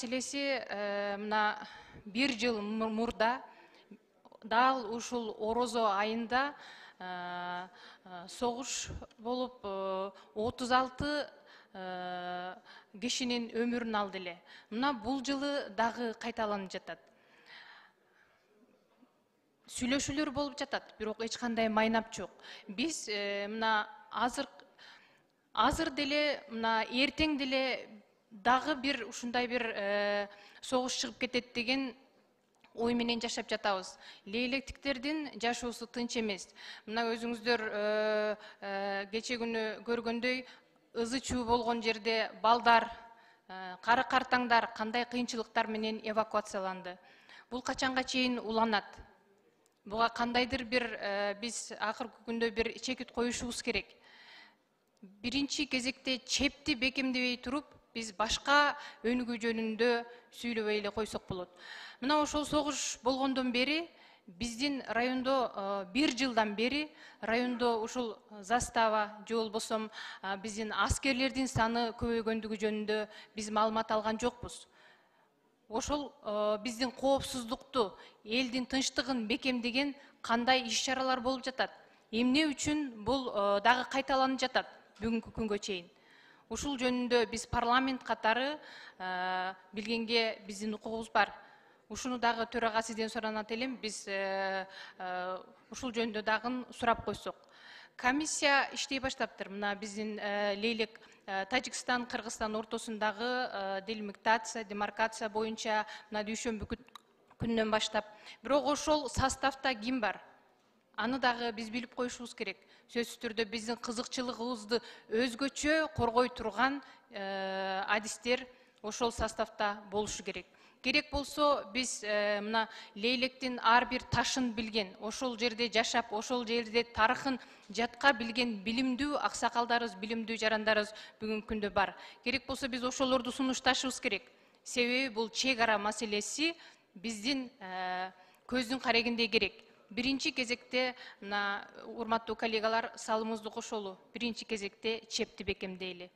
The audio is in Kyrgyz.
маселеси мына бир жыл мурда дал ушул орозо айында согуш болуп 36 кишинин өмүрүн алды эле. Мына бул жылы дагы кайталанып жатат. Сүйлөшүүлөр болуп жатат, бирок эч кандай майнап жок. Биз мына азыр деле, мына эртең деле дагы бир ушундай бир согуш чыгып кетет деген ой менен жашап жатабыз. Лейлектиктердин жашоосу тынч эмес. Мына өзүңүздөр кече күнү көргөндөй ызы чуу болгон жерде балдар, кары картаңдар кандай кыйынчылыктар менен эвакуацияланды. Бул качанга чейин уланат? Буга кандайдыр бир биз акыркы күндө бир чекит коюшубуз керек. Биринчи кезекте чепти бекемдебей туруп, биз башка өнүгүү жөнүндө сүйлөбөй эле койсок болот. Мына ошол согуш болгондон бери биздин райондо бир жылдан бери райондо ушул застава же болбосо биздин аскерлердин саны көбөйгөндүгү жөнүндө биз маалымат алган жокпуз. Ошол биздин коопсуздукту, элдин тынчтыгын бекемдеген кандай иш-чаралар болуп жатат? Эмне үчүн бул дагы кайталанып жатат бүгүнкү күнгө чейин? Ушул жөнүндө биз парламент катары билгенге биздин укугубуз бар. Ушуну дагы төрага сизден суранат элем, биз ушул жөнүндө дагы сурап койсок. Комиссия иштей баштаптыр. Мына биздин Лейлек Тажикстан, Кыргызстан ортосундагы делимитация, демаркация боюнча мына дүйшөмбү күнүнөн баштап. Бирок ошол составта ким бар? Аны дагы биз билип коюшубуз керек. Сөзсүз түрдө биздин кызыкчылыгыбызды өзгөчө коргой турган адистер ошол составта болушу керек. Керек болсо биз мына Лейлектин ар бир ташын билген, ошол жерде жашап, ошол жерде тарыхын жатка билген билимдүү аксакалдарыбыз, билимдүү жарандарыбыз бүгүнкү күндө бар. Керек болсо биз ошолорду сунушташыбыз керек. Себеби бул чек ара маселеси биздин көздүн карегинде керек. Биринчи кезекте, урматтуу коллегалар, салымызды кошолу. Биринчи кезекте чепти бекемдейли.